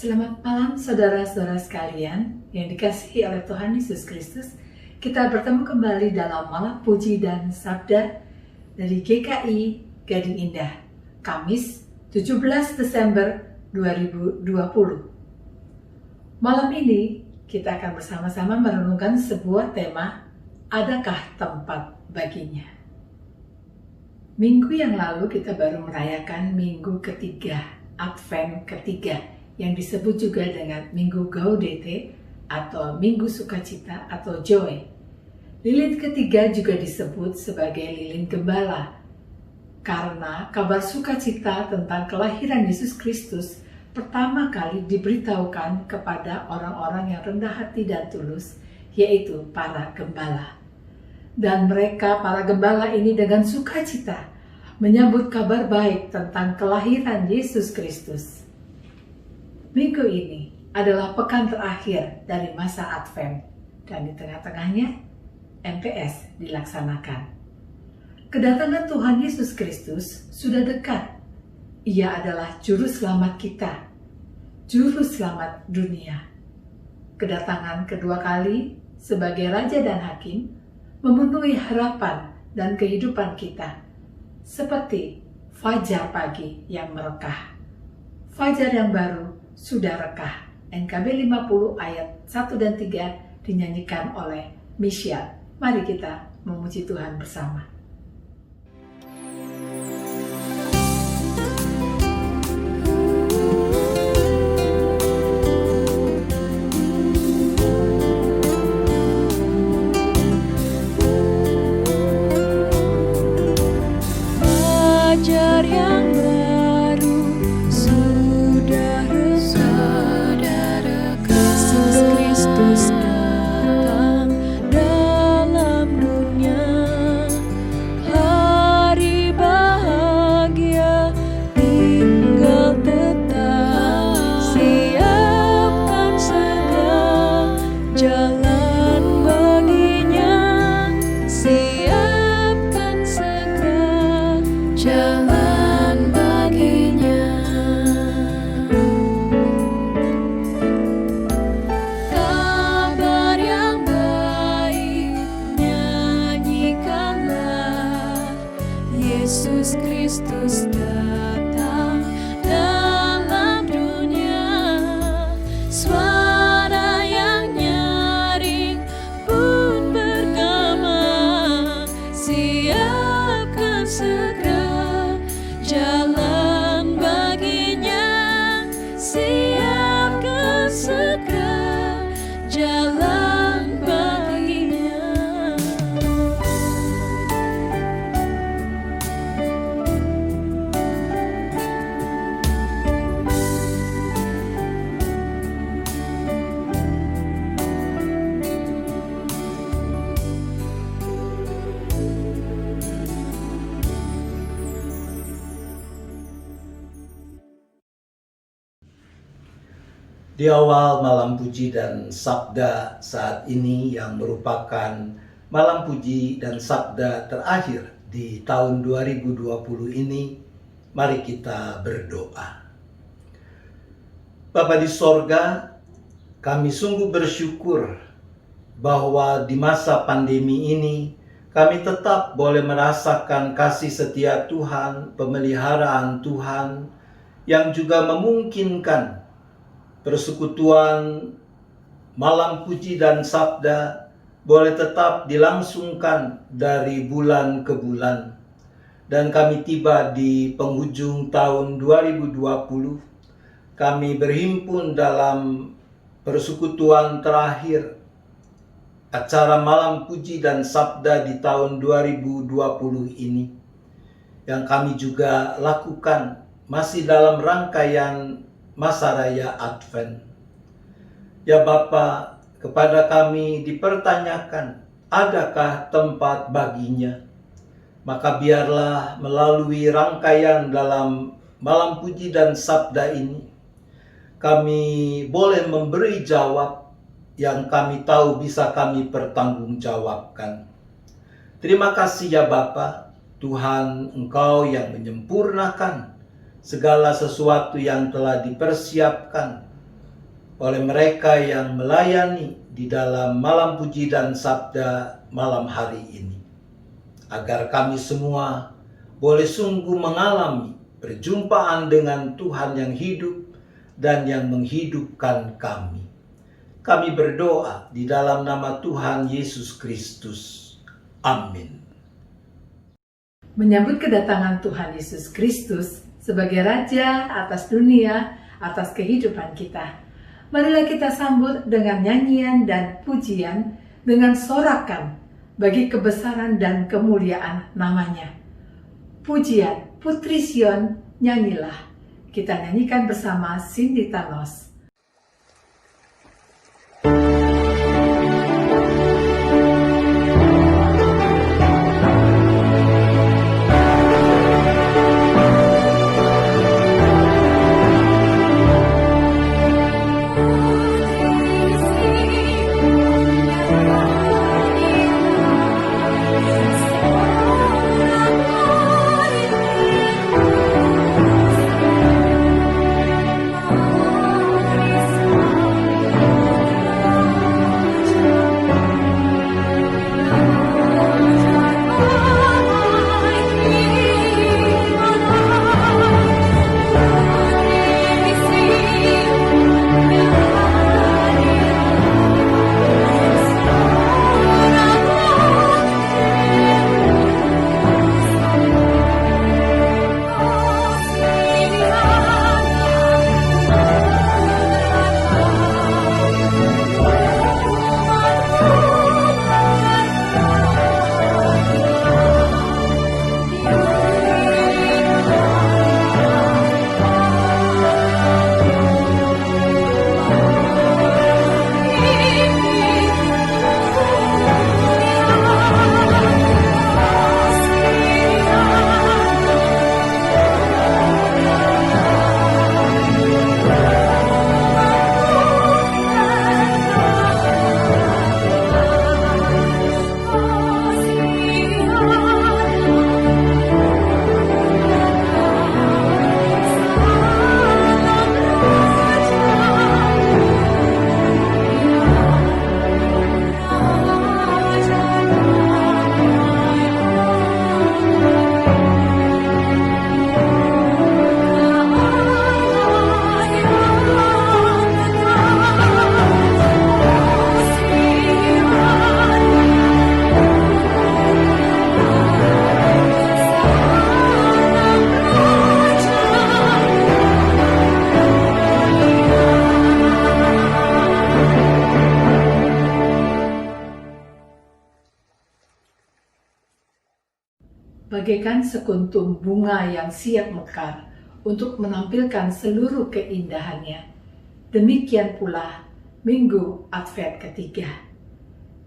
Selamat malam saudara-saudara sekalian yang dikasihi oleh Tuhan Yesus Kristus. Kita bertemu kembali dalam Malam Puji dan Sabda dari GKI Gading Indah, Kamis 17 Desember 2020. Malam ini kita akan bersama-sama merenungkan sebuah tema, adakah tempat baginya? Minggu yang lalu kita baru merayakan minggu ketiga, Advent ketiga, yang disebut juga dengan Minggu Gaudete atau Minggu Sukacita atau Joy. Lilin ketiga juga disebut sebagai Lilin Gembala, karena kabar sukacita tentang kelahiran Yesus Kristus pertama kali diberitahukan kepada orang-orang yang rendah hati dan tulus, yaitu para gembala. Dan mereka, para gembala ini dengan sukacita menyambut kabar baik tentang kelahiran Yesus Kristus. Minggu ini adalah pekan terakhir dari masa Advent dan di tengah-tengahnya MPS dilaksanakan. Kedatangan Tuhan Yesus Kristus sudah dekat. Ia adalah juru selamat kita, juru selamat dunia. Kedatangan kedua kali sebagai Raja dan Hakim memenuhi harapan dan kehidupan kita seperti fajar pagi yang merekah. Fajar yang baru sudah rekah. NKB 50 ayat 1 dan 3 dinyanyikan oleh Michelle. Mari kita memuji Tuhan bersama. Fajar yang baru sudah Yesus Kristus datang dalam dunia. Hari bahagia tinggal tetap. Siapkan segera jalan baginya. Siapkan segera jalan baginya. Kabar yang baik nyanyikanlah, Yesus Kristus datang dalam dunia. Suara yang nyaring pun bergema, siapkan segera jalan baginya. Siapkan segera jalan baginya. Di awal malam puji dan sabda saat ini yang merupakan malam puji dan sabda terakhir di tahun 2020 ini, mari kita berdoa. Bapa di sorga, kami sungguh bersyukur bahwa di masa pandemi ini kami tetap boleh merasakan kasih setia Tuhan, pemeliharaan Tuhan yang juga memungkinkan persekutuan malam puji dan sabda boleh tetap dilangsungkan dari bulan ke bulan. Dan kami tiba di penghujung tahun 2020. Kami berhimpun dalam persekutuan terakhir acara malam puji dan sabda di tahun 2020 ini, yang kami juga lakukan masih dalam rangkaian masa raya Advent. Ya Bapa, kepada kami dipertanyakan, adakah tempat baginya? Maka biarlah melalui rangkaian dalam malam puji dan sabda ini, kami boleh memberi jawab yang kami tahu bisa kami pertanggungjawabkan. Terima kasih ya Bapa, Tuhan Engkau yang menyempurnakan segala sesuatu yang telah dipersiapkan oleh mereka yang melayani di dalam malam puji dan sabda malam hari ini. Agar kami semua boleh sungguh mengalami perjumpaan dengan Tuhan yang hidup dan yang menghidupkan kami. Kami berdoa di dalam nama Tuhan Yesus Kristus. Amin. Menyambut kedatangan Tuhan Yesus Kristus sebagai Raja atas dunia, atas kehidupan kita, marilah kita sambut dengan nyanyian dan pujian, dengan sorakan bagi kebesaran dan kemuliaan namanya. Pujian Putri Sion, nyanyilah. Kita nyanyikan bersama Cindy Thanos. Bagaikan sekuntum bunga yang siap mekar untuk menampilkan seluruh keindahannya. Demikian pula Minggu Advent ketiga.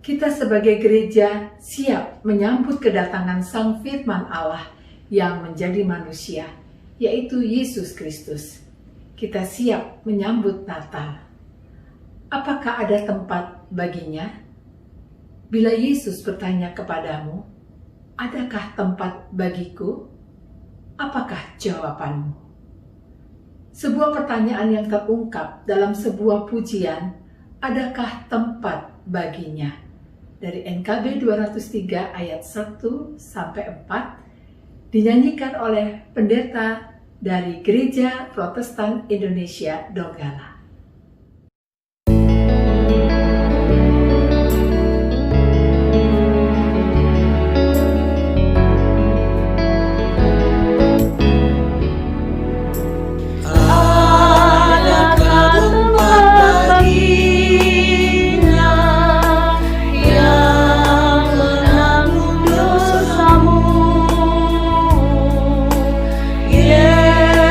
Kita sebagai gereja siap menyambut kedatangan Sang Firman Allah yang menjadi manusia, yaitu Yesus Kristus. Kita siap menyambut Natal. Apakah ada tempat baginya? Bila Yesus bertanya kepadamu, adakah tempat bagiku? Apakah jawabanmu? Sebuah pertanyaan yang terungkap dalam sebuah pujian, adakah tempat baginya? Dari NKB 203 ayat 1-4 dinyanyikan oleh pendeta dari Gereja Protestan Indonesia Donggala.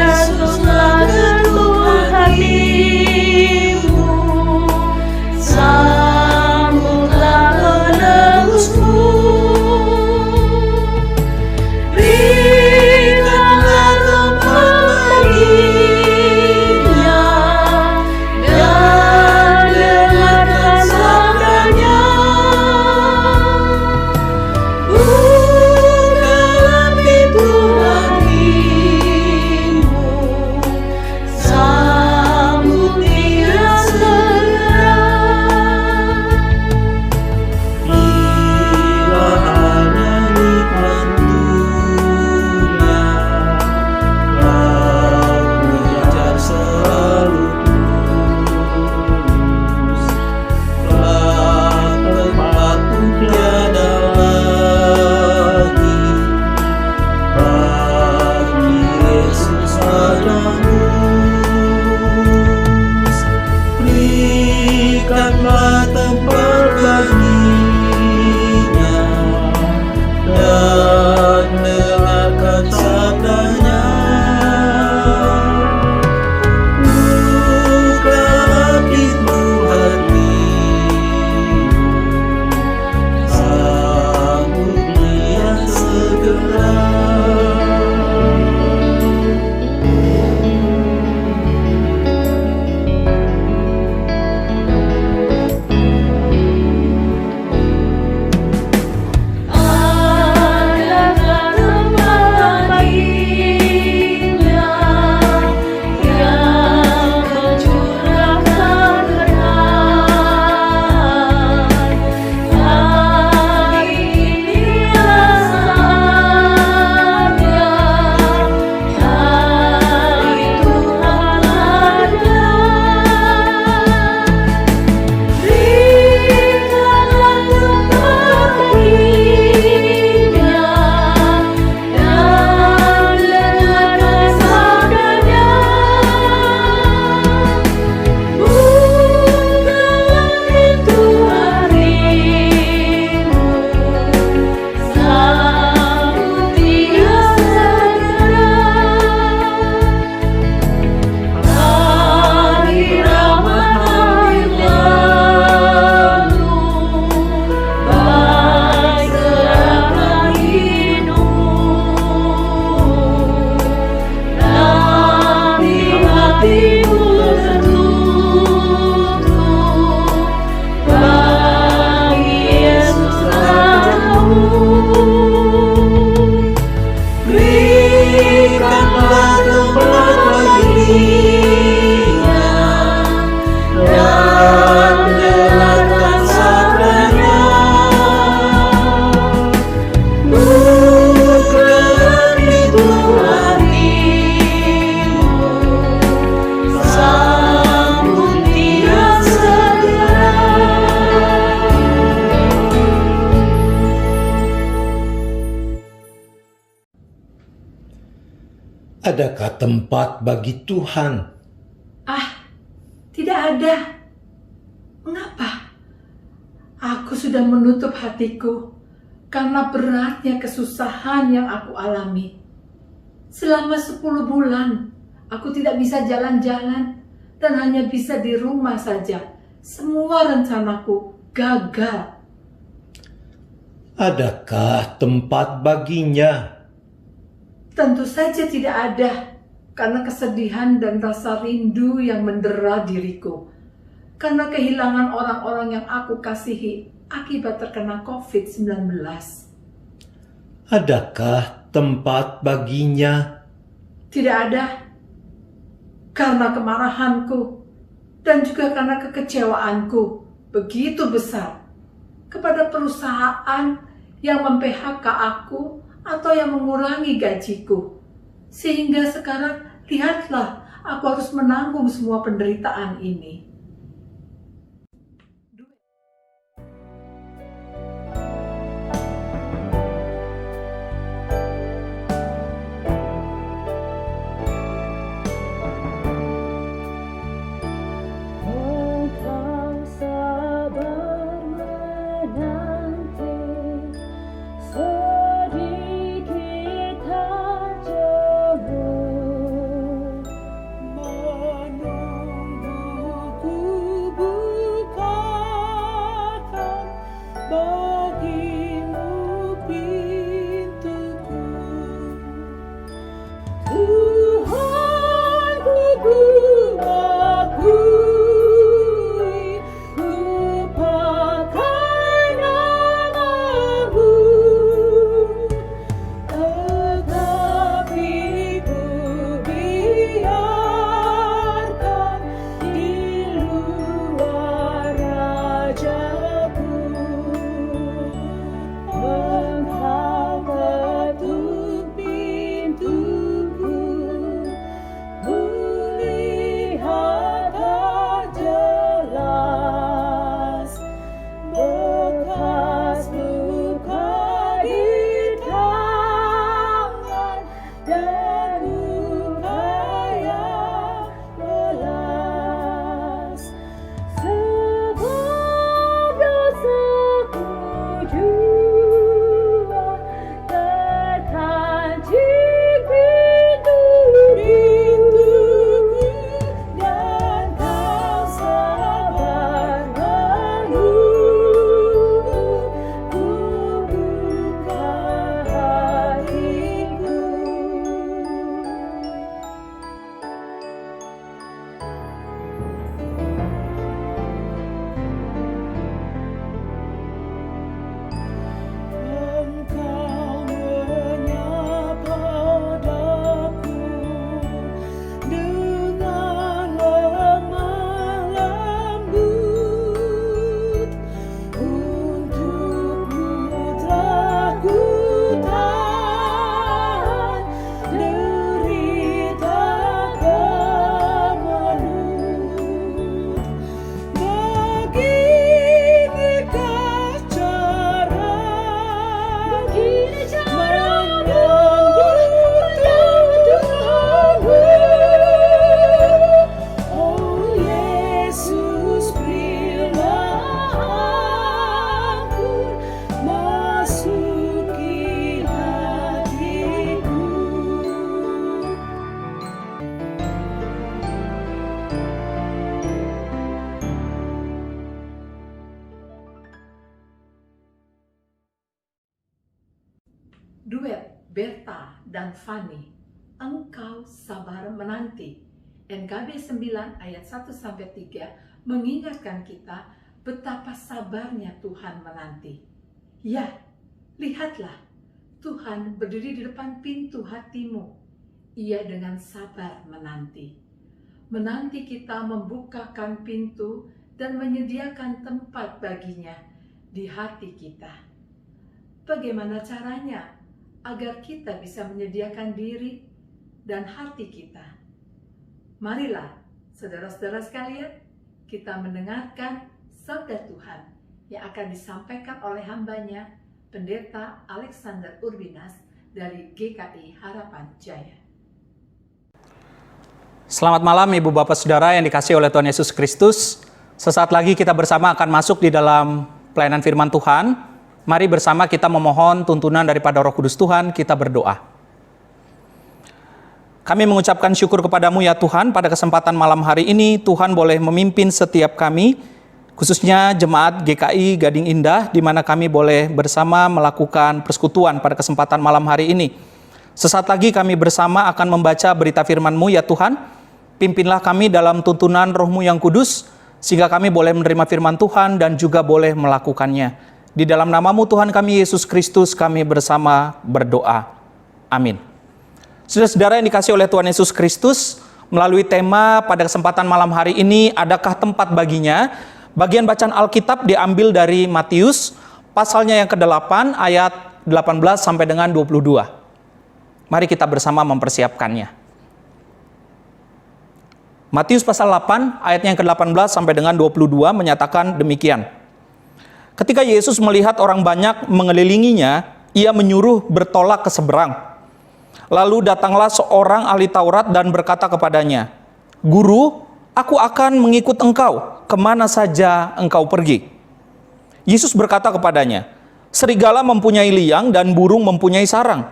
Yesuslah ketua hati. Adakah tempat bagi Tuhan? Ah, tidak ada. Mengapa? Aku sudah menutup hatiku karena beratnya kesusahan yang aku alami. Selama 10 bulan, aku tidak bisa jalan-jalan dan hanya bisa di rumah saja. Semua rencanaku gagal. Adakah tempat baginya? Tentu saja tidak ada, karena kesedihan dan rasa rindu yang mendera diriku. Karena kehilangan orang-orang yang aku kasihi akibat terkena COVID-19. Adakah tempat baginya? Tidak ada, karena kemarahanku dan juga karena kekecewaanku begitu besar kepada perusahaan yang mem-PHK aku atau yang mengurangi gajiku. Sehingga sekarang lihatlah, aku harus menanggung semua penderitaan ini. Duet Berta dan Fanny, Engkau Sabar Menanti. NKB 9 ayat 1-3 mengingatkan kita betapa sabarnya Tuhan menanti. Ya, lihatlah, Tuhan berdiri di depan pintu hatimu. Ia dengan sabar menanti. Menanti kita membukakan pintu dan menyediakan tempat baginya di hati kita. Bagaimana caranya agar kita bisa menyediakan diri dan hati kita? Marilah, saudara-saudara sekalian, kita mendengarkan sabda Tuhan yang akan disampaikan oleh hambanya, Pendeta Alexander Urbinas dari GKI Harapan Jaya. Selamat malam Ibu Bapak Saudara yang dikasihi oleh Tuhan Yesus Kristus. Sesaat lagi kita bersama akan masuk di dalam pelayanan firman Tuhan. Mari bersama kita memohon tuntunan daripada Roh Kudus Tuhan, kita berdoa. Kami mengucapkan syukur kepadamu ya Tuhan, pada kesempatan malam hari ini Tuhan boleh memimpin setiap kami, khususnya jemaat GKI Gading Indah, di mana kami boleh bersama melakukan persekutuan pada kesempatan malam hari ini. Sesaat lagi kami bersama akan membaca berita firman-Mu ya Tuhan. Pimpinlah kami dalam tuntunan Roh-Mu yang kudus, sehingga kami boleh menerima firman Tuhan dan juga boleh melakukannya. Di dalam nama-Mu Tuhan kami Yesus Kristus kami bersama berdoa. Amin. Saudara-saudara yang dikasihi oleh Tuhan Yesus Kristus, melalui tema pada kesempatan malam hari ini, adakah tempat baginya? Bagian bacaan Alkitab diambil dari Matius, pasalnya yang ke-8, ayat 18 sampai dengan 22. Mari kita bersama mempersiapkannya. Matius pasal 8 ayatnya yang ke-18 sampai dengan 22 menyatakan demikian. Ketika Yesus melihat orang banyak mengelilinginya, ia menyuruh bertolak ke seberang. Lalu datanglah seorang ahli Taurat dan berkata kepadanya, "Guru, aku akan mengikut engkau, kemana saja engkau pergi." Yesus berkata kepadanya, "Serigala mempunyai liang dan burung mempunyai sarang,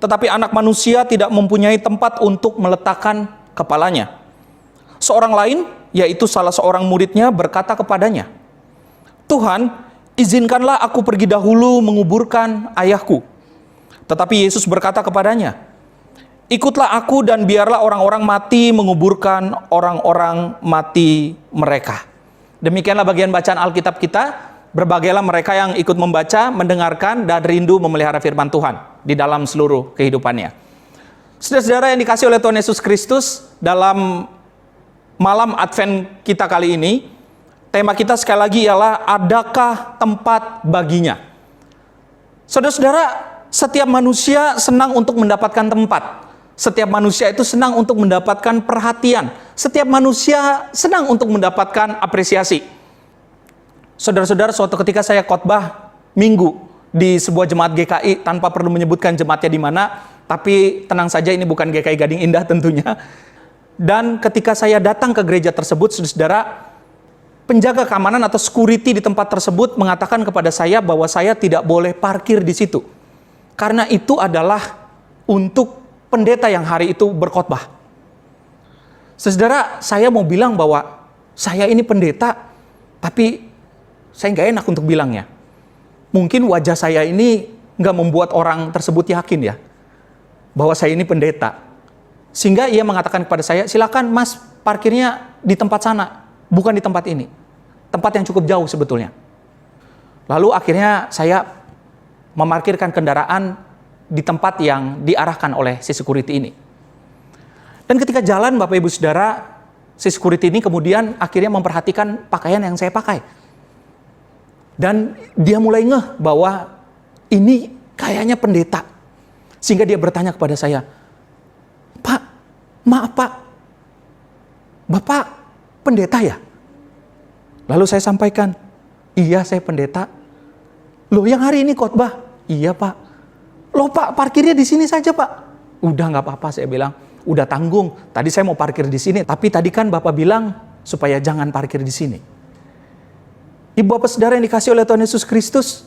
tetapi anak manusia tidak mempunyai tempat untuk meletakkan kepalanya." Seorang lain, yaitu salah seorang muridnya, berkata kepadanya, "Tuhan, izinkanlah aku pergi dahulu menguburkan ayahku." Tetapi Yesus berkata kepadanya, "Ikutlah aku dan biarlah orang-orang mati menguburkan orang-orang mati mereka." Demikianlah bagian bacaan Alkitab kita. Berbagailah mereka yang ikut membaca, mendengarkan, dan rindu memelihara firman Tuhan di dalam seluruh kehidupannya. Saudara-saudara yang dikasihi oleh Tuhan Yesus Kristus, dalam malam Advent kita kali ini, tema kita sekali lagi ialah adakah tempat baginya? Saudara-saudara, setiap manusia senang untuk mendapatkan tempat. Setiap manusia itu senang untuk mendapatkan perhatian. Setiap manusia senang untuk mendapatkan apresiasi. Saudara-saudara, suatu ketika saya khotbah minggu di sebuah jemaat GKI tanpa perlu menyebutkan jemaatnya di mana, tapi tenang saja ini bukan GKI Gading Indah tentunya. Dan ketika saya datang ke gereja tersebut, saudara, penjaga keamanan atau security di tempat tersebut mengatakan kepada saya bahwa saya tidak boleh parkir di situ. Karena itu adalah untuk pendeta yang hari itu berkhotbah. Saudara, saya mau bilang bahwa saya ini pendeta, tapi saya nggak enak untuk bilangnya. Mungkin wajah saya ini nggak membuat orang tersebut yakin ya, bahwa saya ini pendeta. Sehingga ia mengatakan kepada saya, "Silakan mas, parkirnya di tempat sana, bukan di tempat ini. Tempat yang cukup jauh sebetulnya." Lalu akhirnya saya memarkirkan kendaraan di tempat yang diarahkan oleh si security ini. Dan ketika jalan Bapak Ibu Saudara, si security ini kemudian akhirnya memperhatikan pakaian yang saya pakai. Dan dia mulai ngeh bahwa ini kayaknya pendeta. Sehingga dia bertanya kepada saya, "Pak, maaf Pak, Bapak pendeta ya?" Lalu saya sampaikan, "Iya, saya pendeta." "Loh, yang hari ini khotbah?" "Iya Pak." "Loh Pak, parkirnya di sini saja Pak." "Udah nggak apa-apa," saya bilang. "Udah tanggung. Tadi saya mau parkir di sini, tapi tadi kan Bapak bilang supaya jangan parkir di sini." Ibu Bapak Saudara yang dikasihi oleh Tuhan Yesus Kristus,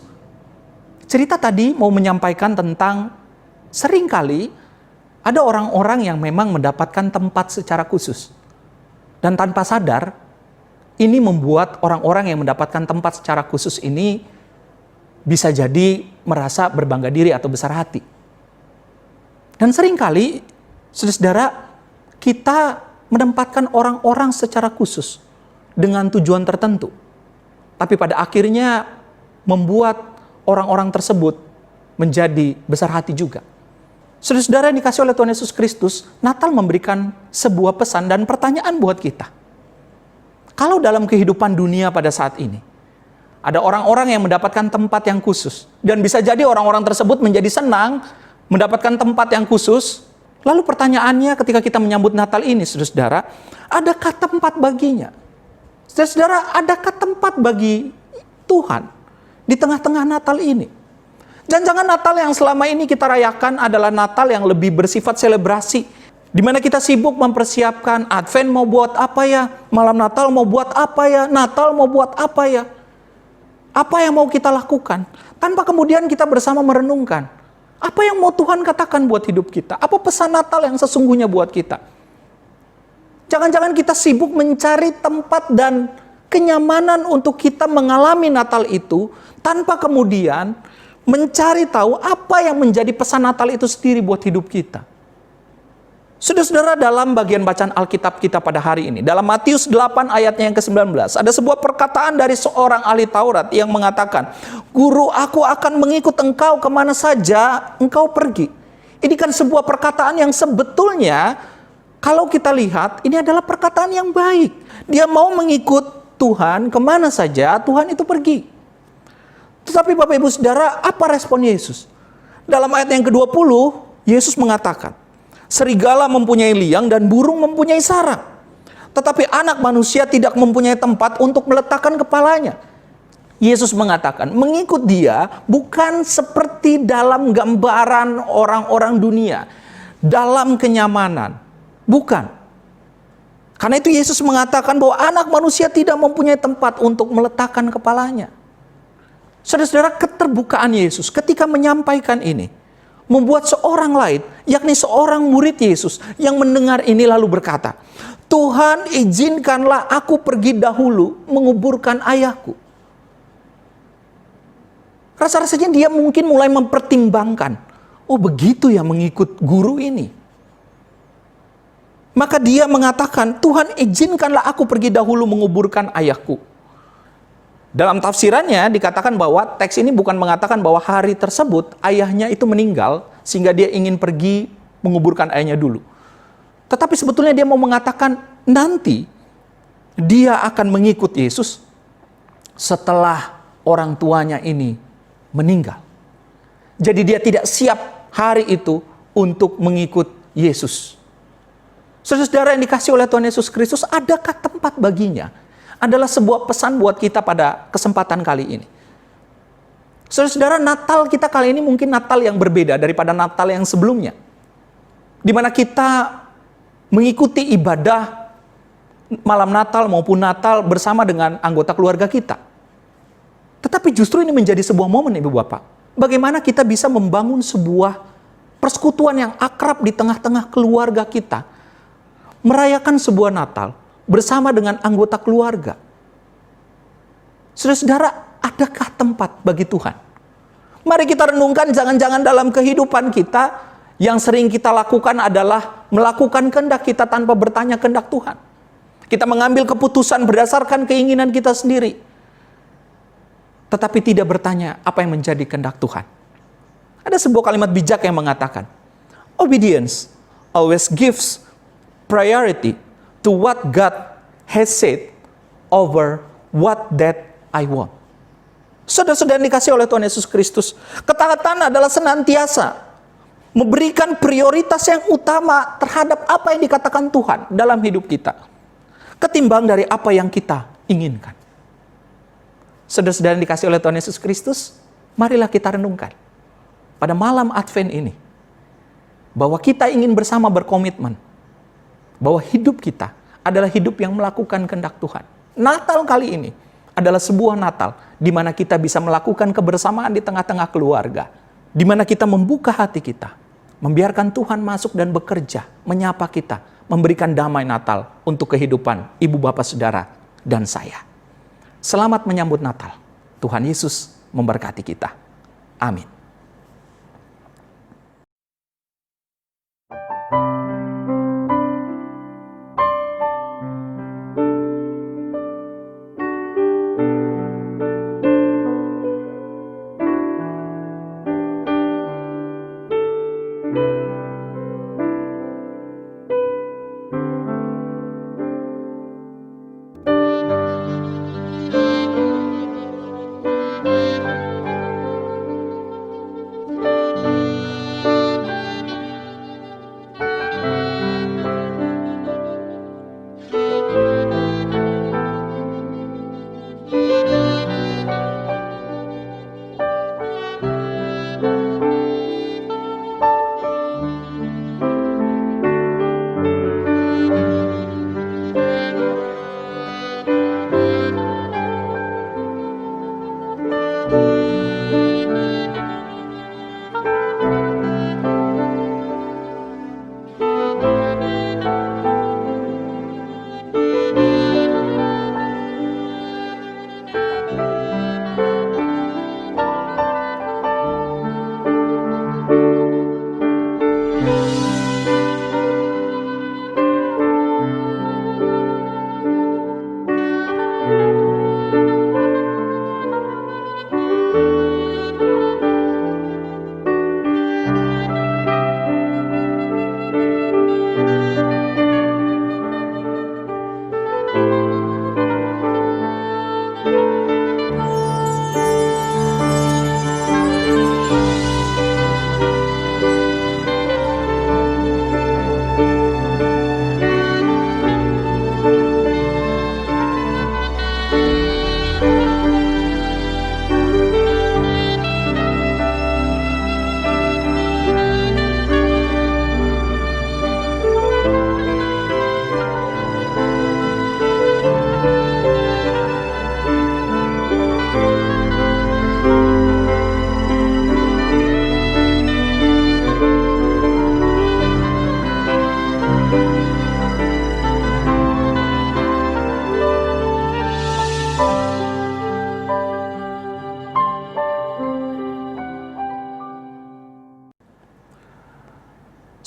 cerita tadi mau menyampaikan tentang seringkali ada orang-orang yang memang mendapatkan tempat secara khusus. Dan tanpa sadar, ini membuat orang-orang yang mendapatkan tempat secara khusus ini bisa jadi merasa berbangga diri atau besar hati. Dan seringkali, saudara, kita menempatkan orang-orang secara khusus dengan tujuan tertentu. Tapi pada akhirnya membuat orang-orang tersebut menjadi besar hati juga. Saudara-saudara yang dikasihi oleh Tuhan Yesus Kristus, Natal memberikan sebuah pesan dan pertanyaan buat kita. Kalau dalam kehidupan dunia pada saat ini, ada orang-orang yang mendapatkan tempat yang khusus. Dan bisa jadi orang-orang tersebut menjadi senang mendapatkan tempat yang khusus. Lalu pertanyaannya ketika kita menyambut Natal ini, saudara-saudara, adakah tempat baginya? Saudara-saudara, adakah tempat bagi Tuhan di tengah-tengah Natal ini? Jangan-jangan Natal yang selama ini kita rayakan adalah Natal yang lebih bersifat selebrasi. Di mana kita sibuk mempersiapkan Advent mau buat apa ya, malam Natal mau buat apa ya, Natal mau buat apa ya. Apa yang mau kita lakukan? Tanpa kemudian kita bersama merenungkan. Apa yang mau Tuhan katakan buat hidup kita? Apa pesan Natal yang sesungguhnya buat kita? Jangan-jangan kita sibuk mencari tempat dan kenyamanan untuk kita mengalami Natal itu, tanpa kemudian mencari tahu apa yang menjadi pesan Natal itu sendiri buat hidup kita. Saudara-saudara, dalam bagian bacaan Alkitab kita pada hari ini, dalam Matius 8 ayatnya yang ke-19, ada sebuah perkataan dari seorang ahli Taurat yang mengatakan, "Guru, aku akan mengikut engkau kemana saja engkau pergi." Ini kan sebuah perkataan yang sebetulnya, kalau kita lihat, ini adalah perkataan yang baik. Dia mau mengikut Tuhan kemana saja Tuhan itu pergi. Tetapi Bapak Ibu Saudara, apa respon Yesus? Dalam ayat yang ke-20, Yesus mengatakan, "Serigala mempunyai liang dan burung mempunyai sarang, tetapi anak manusia tidak mempunyai tempat untuk meletakkan kepalanya." Yesus mengatakan, mengikut dia bukan seperti dalam gambaran orang-orang dunia, dalam kenyamanan. Bukan. Karena itu Yesus mengatakan bahwa anak manusia tidak mempunyai tempat untuk meletakkan kepalanya. Saudara-saudara, keterbukaan Yesus ketika menyampaikan ini membuat seorang lain, yakni seorang murid Yesus yang mendengar ini lalu berkata, "Tuhan, izinkanlah aku pergi dahulu menguburkan ayahku." Rasa-rasanya dia mungkin mulai mempertimbangkan, oh begitu ya mengikut guru ini. Maka dia mengatakan, "Tuhan, izinkanlah aku pergi dahulu menguburkan ayahku." Dalam tafsirannya dikatakan bahwa teks ini bukan mengatakan bahwa hari tersebut ayahnya itu meninggal sehingga dia ingin pergi menguburkan ayahnya dulu. Tetapi sebetulnya dia mau mengatakan nanti dia akan mengikut Yesus setelah orang tuanya ini meninggal. Jadi dia tidak siap hari itu untuk mengikut Yesus. Saudara-saudara yang dikasihi oleh Tuhan Yesus Kristus, adakah tempat baginya? Adalah sebuah pesan buat kita pada kesempatan kali ini. Saudara-saudara, Natal kita kali ini mungkin Natal yang berbeda daripada Natal yang sebelumnya. Di mana kita mengikuti ibadah malam Natal maupun Natal bersama dengan anggota keluarga kita. Tetapi justru ini menjadi sebuah momen, Ibu Bapak. Bagaimana kita bisa membangun sebuah persekutuan yang akrab di tengah-tengah keluarga kita. Merayakan sebuah Natal bersama dengan anggota keluarga. Saudara-saudara, adakah tempat bagi Tuhan? Mari kita renungkan, jangan-jangan dalam kehidupan kita yang sering kita lakukan adalah melakukan kehendak kita tanpa bertanya kehendak Tuhan. Kita mengambil keputusan berdasarkan keinginan kita sendiri, tetapi tidak bertanya apa yang menjadi kehendak Tuhan. Ada sebuah kalimat bijak yang mengatakan, "Obedience always gives priority to what God has said over what that I want." Saudara-saudara yang dikasihi oleh Tuhan Yesus Kristus, ketaatan adalah senantiasa memberikan prioritas yang utama terhadap apa yang dikatakan Tuhan dalam hidup kita, ketimbang dari apa yang kita inginkan. Saudara-saudara yang dikasihi oleh Tuhan Yesus Kristus, marilah kita renungkan pada malam Advent ini, bahwa kita ingin bersama berkomitmen bahwa hidup kita adalah hidup yang melakukan kehendak Tuhan. Natal kali ini adalah sebuah Natal di mana kita bisa melakukan kebersamaan di tengah-tengah keluarga, di mana kita membuka hati kita, membiarkan Tuhan masuk dan bekerja, menyapa kita, memberikan damai Natal untuk kehidupan ibu bapak saudara dan saya. Selamat menyambut Natal. Tuhan Yesus memberkati kita. Amin.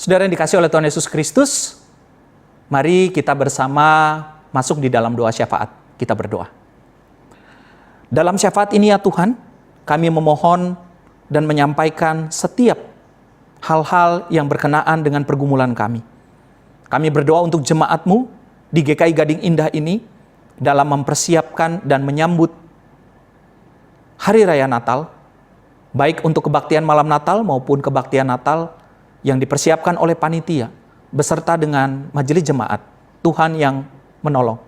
Saudara yang dikasih oleh Tuhan Yesus Kristus, mari kita bersama masuk di dalam doa syafaat. Kita berdoa. Dalam syafaat ini ya Tuhan, kami memohon dan menyampaikan setiap hal-hal yang berkenaan dengan pergumulan kami. Kami berdoa untuk jemaat-Mu di GKI Gading Indah ini dalam mempersiapkan dan menyambut Hari Raya Natal, baik untuk kebaktian malam Natal maupun kebaktian Natal yang dipersiapkan oleh panitia, beserta dengan majelis jemaat, Tuhan yang menolong.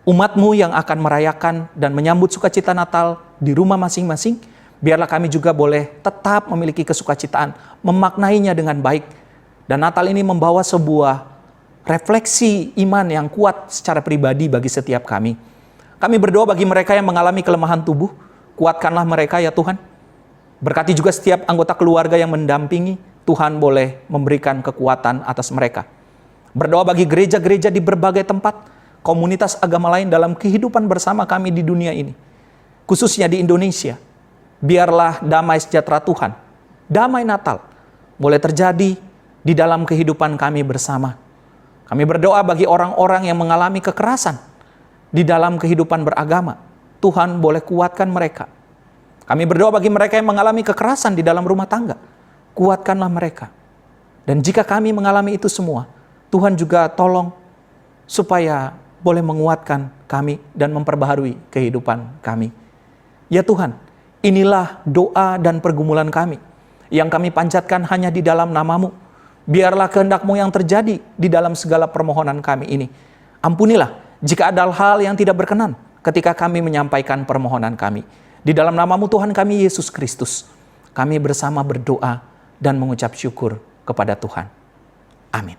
Umat-Mu yang akan merayakan dan menyambut sukacita Natal di rumah masing-masing, biarlah kami juga boleh tetap memiliki kesukacitaan, memaknainya dengan baik. Dan Natal ini membawa sebuah refleksi iman yang kuat secara pribadi bagi setiap kami. Kami berdoa bagi mereka yang mengalami kelemahan tubuh, kuatkanlah mereka ya Tuhan. Berkati juga setiap anggota keluarga yang mendampingi, Tuhan boleh memberikan kekuatan atas mereka. Berdoa bagi gereja-gereja di berbagai tempat, komunitas agama lain dalam kehidupan bersama kami di dunia ini. Khususnya di Indonesia. Biarlah damai sejahtera Tuhan, damai Natal, boleh terjadi di dalam kehidupan kami bersama. Kami berdoa bagi orang-orang yang mengalami kekerasan di dalam kehidupan beragama. Tuhan boleh kuatkan mereka. Kami berdoa bagi mereka yang mengalami kekerasan di dalam rumah tangga. Kuatkanlah mereka. Dan jika kami mengalami itu semua, Tuhan juga tolong supaya boleh menguatkan kami dan memperbaharui kehidupan kami. Ya Tuhan, inilah doa dan pergumulan kami yang kami panjatkan hanya di dalam nama-Mu. Biarlah kehendak-Mu yang terjadi di dalam segala permohonan kami ini. Ampunilah jika ada hal yang tidak berkenan ketika kami menyampaikan permohonan kami. Di dalam nama-Mu Tuhan kami Yesus Kristus, kami bersama berdoa dan mengucap syukur kepada Tuhan. Amin.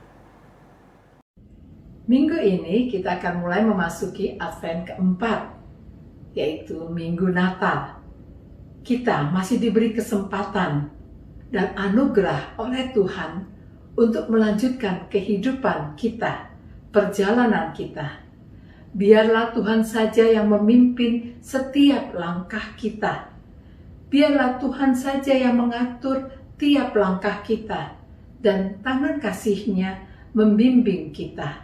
Minggu ini kita akan mulai memasuki Advent keempat, yaitu Minggu Natal. Kita masih diberi kesempatan dan anugerah oleh Tuhan untuk melanjutkan kehidupan kita, perjalanan kita. Biarlah Tuhan saja yang memimpin setiap langkah kita. Biarlah Tuhan saja yang mengatur tiap langkah kita, dan tangan kasih-Nya membimbing kita.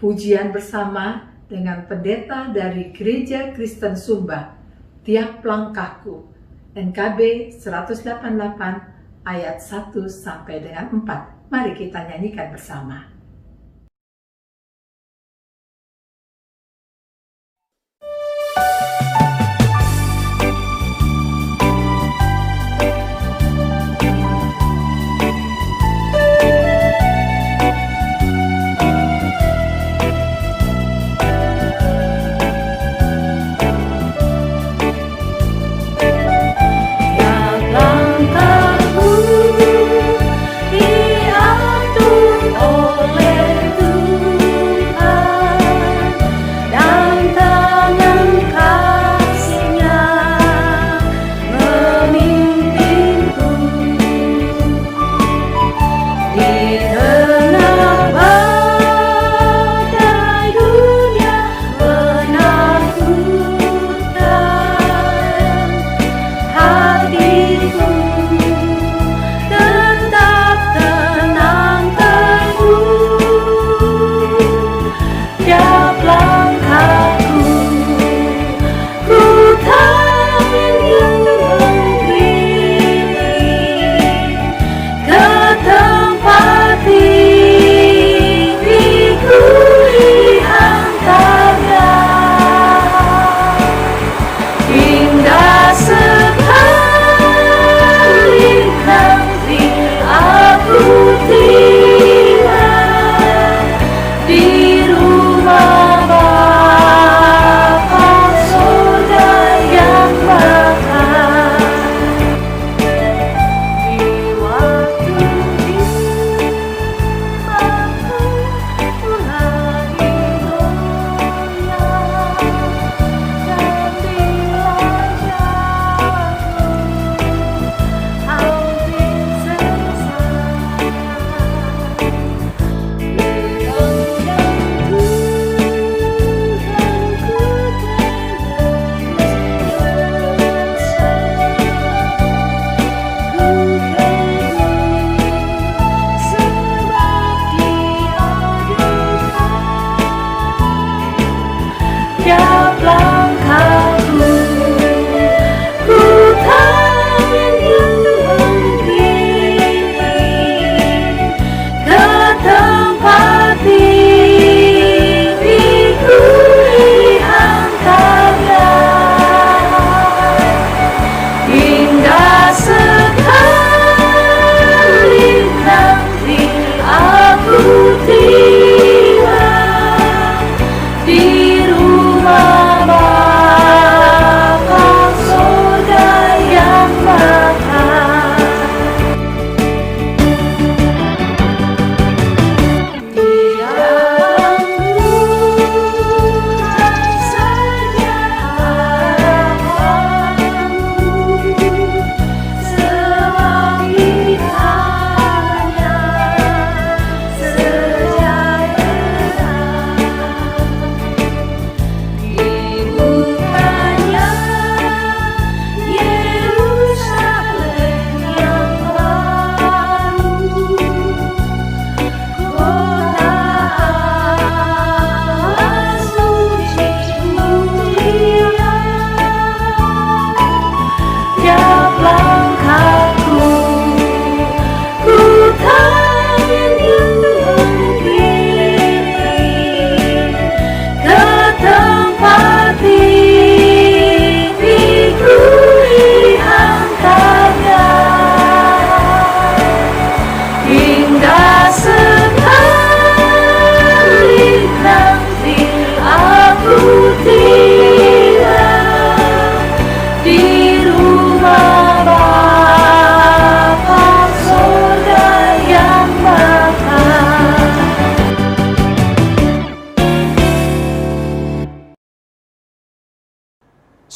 Pujian bersama dengan pendeta dari Gereja Kristen Sumba, Tiap Langkahku, NKB 188 ayat 1 sampai dengan 4. Mari kita nyanyikan bersama. Langkahku diatur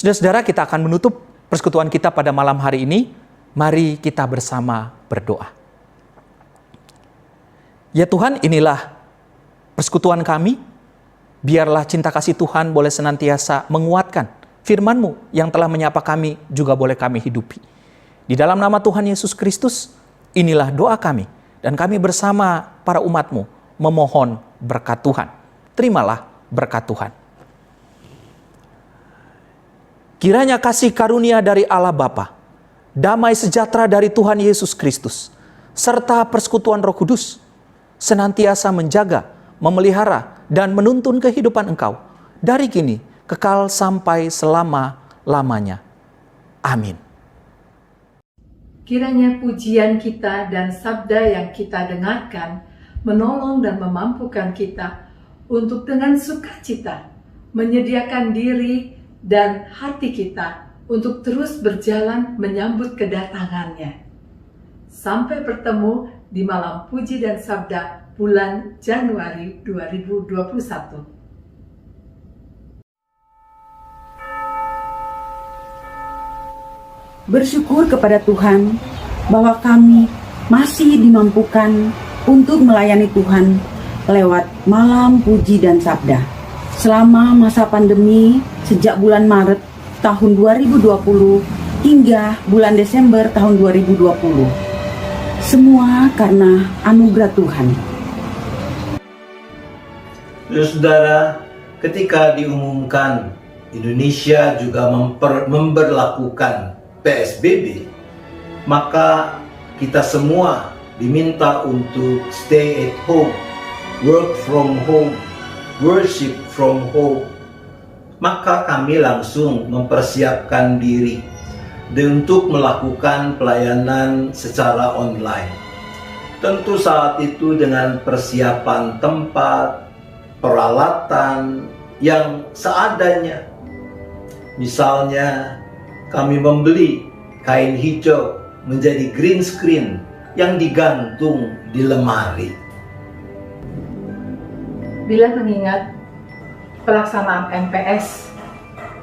Saudara-saudara, kita akan menutup persekutuan kita pada malam hari ini. Mari kita bersama berdoa. Ya Tuhan, inilah persekutuan kami. Biarlah cinta kasih Tuhan boleh senantiasa menguatkan. Firman-Mu yang telah menyapa kami juga boleh kami hidupi. Di dalam nama Tuhan Yesus Kristus, inilah doa kami. Dan kami bersama para umat-Mu memohon berkat Tuhan. Terimalah berkat Tuhan. Kiranya kasih karunia dari Allah Bapa, damai sejahtera dari Tuhan Yesus Kristus, serta persekutuan Roh Kudus, senantiasa menjaga, memelihara, dan menuntun kehidupan engkau, dari kini, kekal sampai selama-lamanya. Amin. Kiranya pujian kita dan sabda yang kita dengarkan menolong dan memampukan kita untuk dengan sukacita menyediakan diri dan hati kita untuk terus berjalan menyambut kedatangannya. Sampai bertemu di malam puji dan sabda bulan Januari 2021. Bersyukur kepada Tuhan bahwa kami masih dimampukan untuk melayani Tuhan lewat malam puji dan sabda. Selama masa pandemi sejak bulan Maret tahun 2020 hingga bulan Desember tahun 2020. Semua karena anugerah Tuhan. Saudara, ketika diumumkan Indonesia juga memberlakukan PSBB, maka kita semua diminta untuk stay at home, work from home, worship from home. Maka kami langsung mempersiapkan diri untuk melakukan pelayanan secara online. Tentu saat itu dengan persiapan tempat, peralatan yang seadanya. Misalnya, kami membeli kain hijau menjadi green screen yang digantung di lemari. Bila mengingat pelaksanaan MPS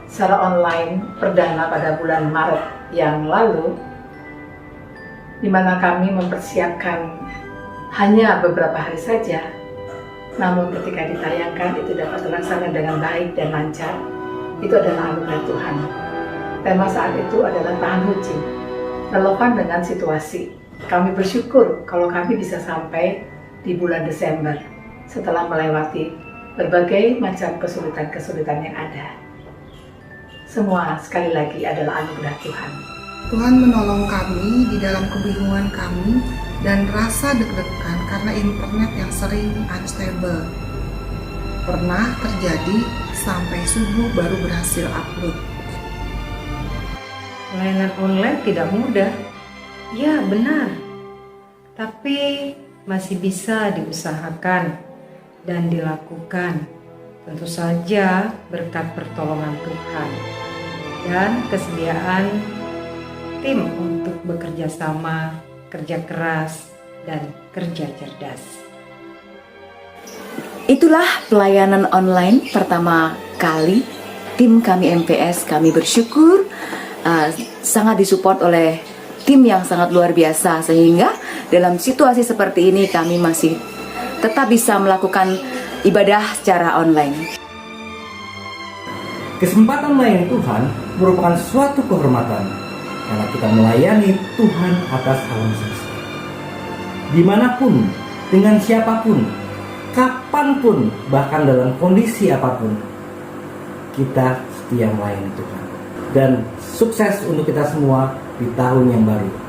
secara online perdana pada bulan Maret yang lalu, di mana kami mempersiapkan hanya beberapa hari saja, namun ketika ditayangkan itu dapat terlaksana dengan baik dan lancar, itu adalah anugerah Tuhan. Tema saat itu adalah tahan uji, relevan dengan situasi. Kami bersyukur kalau kami bisa sampai di bulan Desember setelah melewati berbagai macam kesulitan-kesulitan yang ada. Semua sekali lagi adalah anugerah Tuhan. Tuhan menolong kami di dalam kebingungan kami dan rasa deg-degan karena internet yang sering unstable. Pernah terjadi sampai subuh baru berhasil upload. Pelayanan online tidak mudah. Ya, benar. Tapi masih bisa diusahakan dan dilakukan. Tentu saja berkat pertolongan Tuhan dan kesediaan tim untuk bekerja sama, kerja keras, dan kerja cerdas. Itulah pelayanan online pertama kali tim kami MPS. Kami bersyukur sangat disupport oleh tim yang sangat luar biasa, sehingga dalam situasi seperti ini kami masih tetap bisa melakukan ibadah secara online. Kesempatan melayani Tuhan merupakan suatu kehormatan karena kita melayani Tuhan atas alam semesta. Dimanapun, dengan siapapun, kapanpun, bahkan dalam kondisi apapun, kita setia melayani Tuhan. Dan sukses untuk kita semua di tahun yang baru.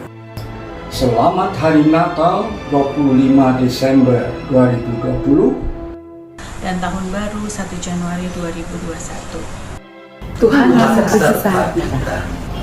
Selamat Hari Natal 25 Desember 2020 dan Tahun Baru 1 Januari 2021. Tuhan beserta beserta kita. kita.